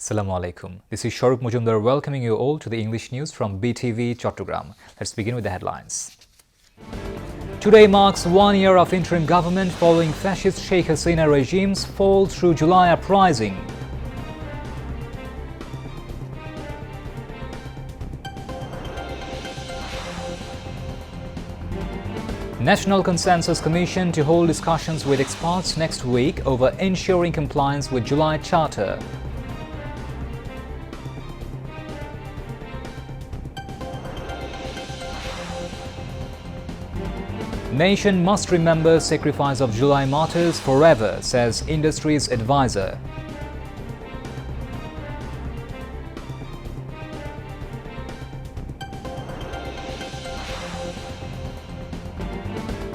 Assalamu alaikum. This is Shahrukh Mujumdar welcoming you all to the English news from BTV Chattogram. Let's begin with the headlines. Today marks 1 year of interim government following fascist Sheikh Hasina regime's fall through July uprising. National Consensus Commission to hold discussions with experts next week over ensuring compliance with July Charter. Nation must remember sacrifice of July martyrs forever, says industry's advisor.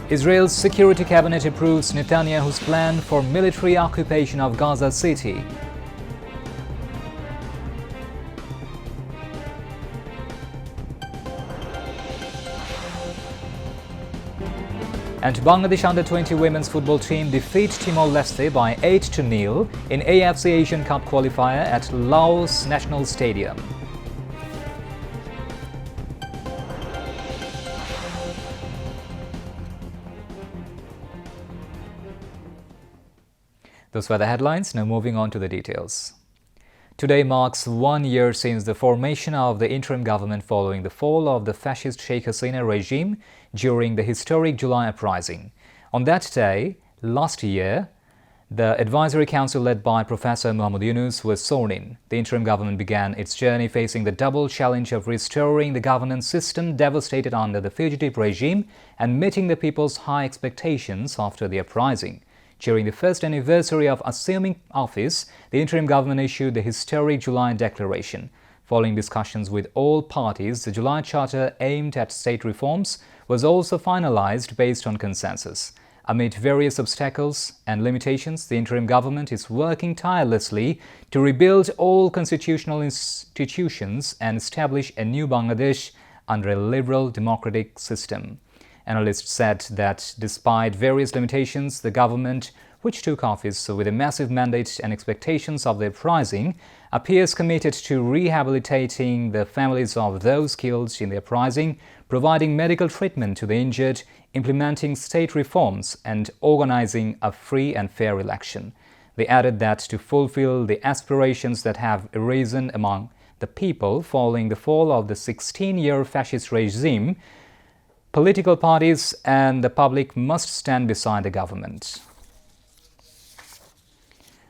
Israel's Security Cabinet approves Netanyahu's plan for military occupation of Gaza City. And Bangladesh Under-20 women's football team defeat Timor-Leste by 8-0 in AFC Asian Cup qualifier at Laos National Stadium. Those were the headlines. Now moving on to the details. Today marks 1 year since the formation of the interim government following the fall of the fascist Sheikh Hasina regime during the historic July uprising. On that day, last year, the Advisory Council led by Professor Muhammad Yunus was sworn in. The interim government began its journey facing the double challenge of restoring the governance system devastated under the fugitive regime and meeting the people's high expectations after the uprising. During the first anniversary of assuming office, the interim government issued the historic July Declaration. Following discussions with all parties, the July Charter aimed at state reforms was also finalized based on consensus. Amid various obstacles and limitations, the interim government is working tirelessly to rebuild all constitutional institutions and establish a new Bangladesh under a liberal democratic system. Analysts said that despite various limitations, the government, which took office with a massive mandate and expectations of the uprising, appears committed to rehabilitating the families of those killed in the uprising, providing medical treatment to the injured, implementing state reforms, and organizing a free and fair election. They added that to fulfill the aspirations that have arisen among the people following the fall of the 16-year fascist regime, political parties and the public must stand beside the government.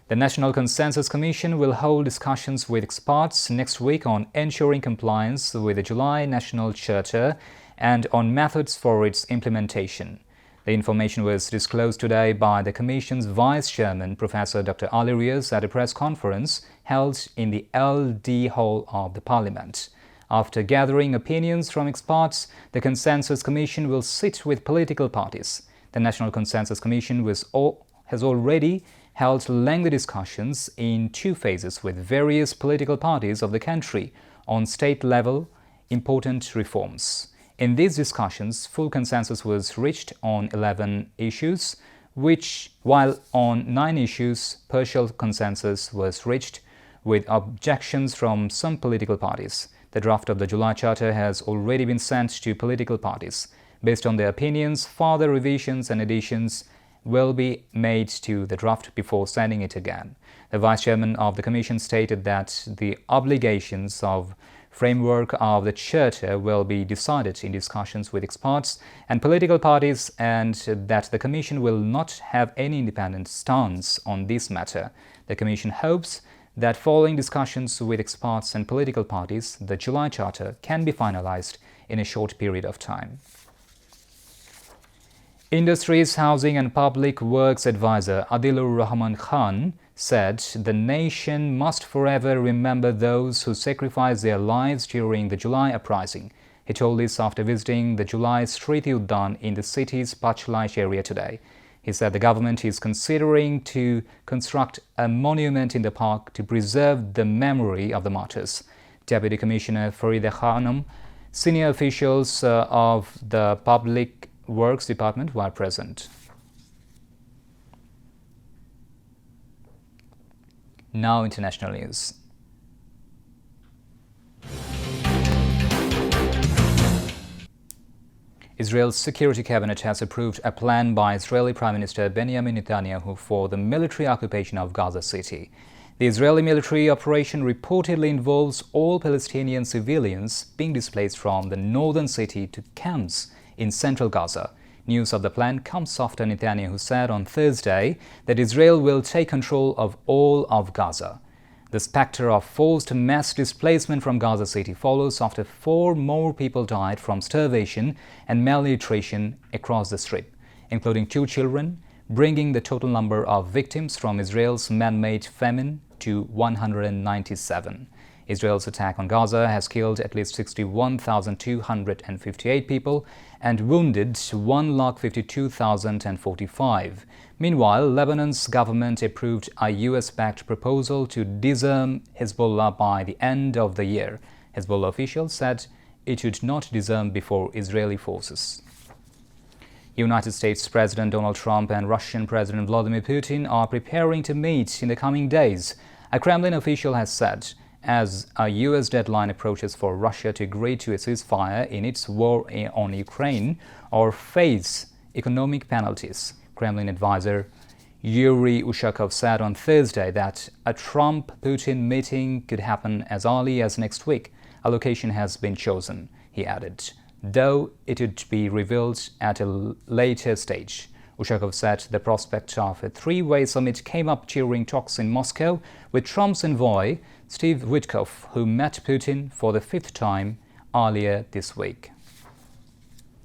The National Consensus Commission will hold discussions with experts next week on ensuring compliance with the July National Charter and on methods for its implementation. The information was disclosed today by the Commission's Vice Chairman, Professor Dr. Ali Riaz, at a press conference held in the LD Hall of the Parliament. After gathering opinions from experts, the Consensus Commission will sit with political parties. The National Consensus Commission has already held lengthy discussions in 2 phases with various political parties of the country on state-level important reforms. In these discussions, full consensus was reached on 11 issues, while on 9 issues, partial consensus was reached with objections from some political parties. The draft of the July Charter has already been sent to political parties. Based on their opinions, further revisions and additions will be made to the draft before sending it again. The Vice Chairman of the Commission stated that the obligations of framework of the Charter will be decided in discussions with experts and political parties, and that the Commission will not have any independent stance on this matter. The Commission hopes that following discussions with experts and political parties, the July Charter can be finalized in a short period of time. Industries, Housing and Public Works Advisor Adilur Rahman Khan said the nation must forever remember those who sacrificed their lives during the July uprising. He told this after visiting the July Street Uddan in the city's Pachlaish area today. He said the government is considering to construct a monument in the park to preserve the memory of the martyrs. Deputy Commissioner Farida Khanum, senior officials of the Public Works Department were present. Now international news. Israel's Security Cabinet has approved a plan by Israeli Prime Minister Benjamin Netanyahu for the military occupation of Gaza City. The Israeli military operation reportedly involves all Palestinian civilians being displaced from the northern city to camps in central Gaza. News of the plan comes after Netanyahu said on Thursday that Israel will take control of all of Gaza. The specter of forced mass displacement from Gaza City follows after 4 more people died from starvation and malnutrition across the Strip, including 2 children, bringing the total number of victims from Israel's man-made famine to 197. Israel's attack on Gaza has killed at least 61,258 people and wounded 152,045. Meanwhile, Lebanon's government approved a US-backed proposal to disarm Hezbollah by the end of the year. Hezbollah officials said it would not disarm before Israeli forces. United States President Donald Trump and Russian President Vladimir Putin are preparing to meet in the coming days, a Kremlin official has said, as a U.S. deadline approaches for Russia to agree to a ceasefire in its war on Ukraine or face economic penalties. Kremlin advisor Yuri Ushakov said on Thursday that a Trump-Putin meeting could happen as early as next week. A location has been chosen, he added, though it would be revealed at a later stage. Ushakov said the prospect of a 3-way summit came up during talks in Moscow with Trump's envoy, Steve Witkoff, who met Putin for the 5th time earlier this week.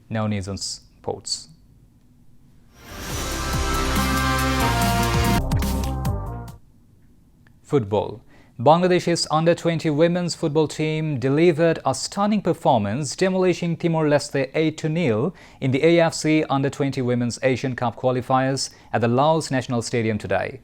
Now news on sports. Football. Bangladesh's under-20 women's football team delivered a stunning performance, demolishing Timor-Leste 8-0 in the AFC Under-20 Women's Asian Cup qualifiers at the Laos National Stadium today.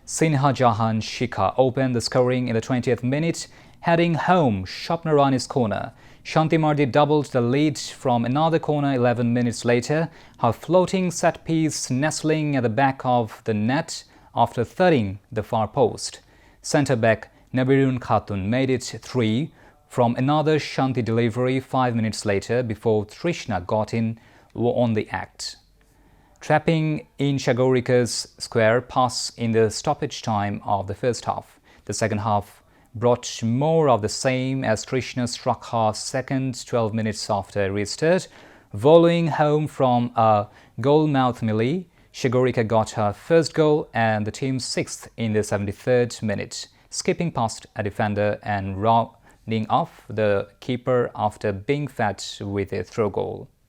Sinha Jahan Shikha opened the scoring in the 20th minute, heading home Shapna Rani's corner. Shanti Mardi doubled the lead from another corner 11 minutes later, her floating set piece nestling at the back of the net after thudding the far post. Centre-back Nabirun Khatun made it 3 from another Shanti delivery 5 minutes later before Trishna got in on the act, trapping in Shagorika's square pass in the stoppage time of the first half. The second half brought more of the same as Trishna struck her second 12 minutes after a restart. Volleying home from a goal-mouth melee, Shagorika got her first goal and the team's 6th in the 73rd minute, skipping past a defender and rounding off the keeper after being fed with a throw goal.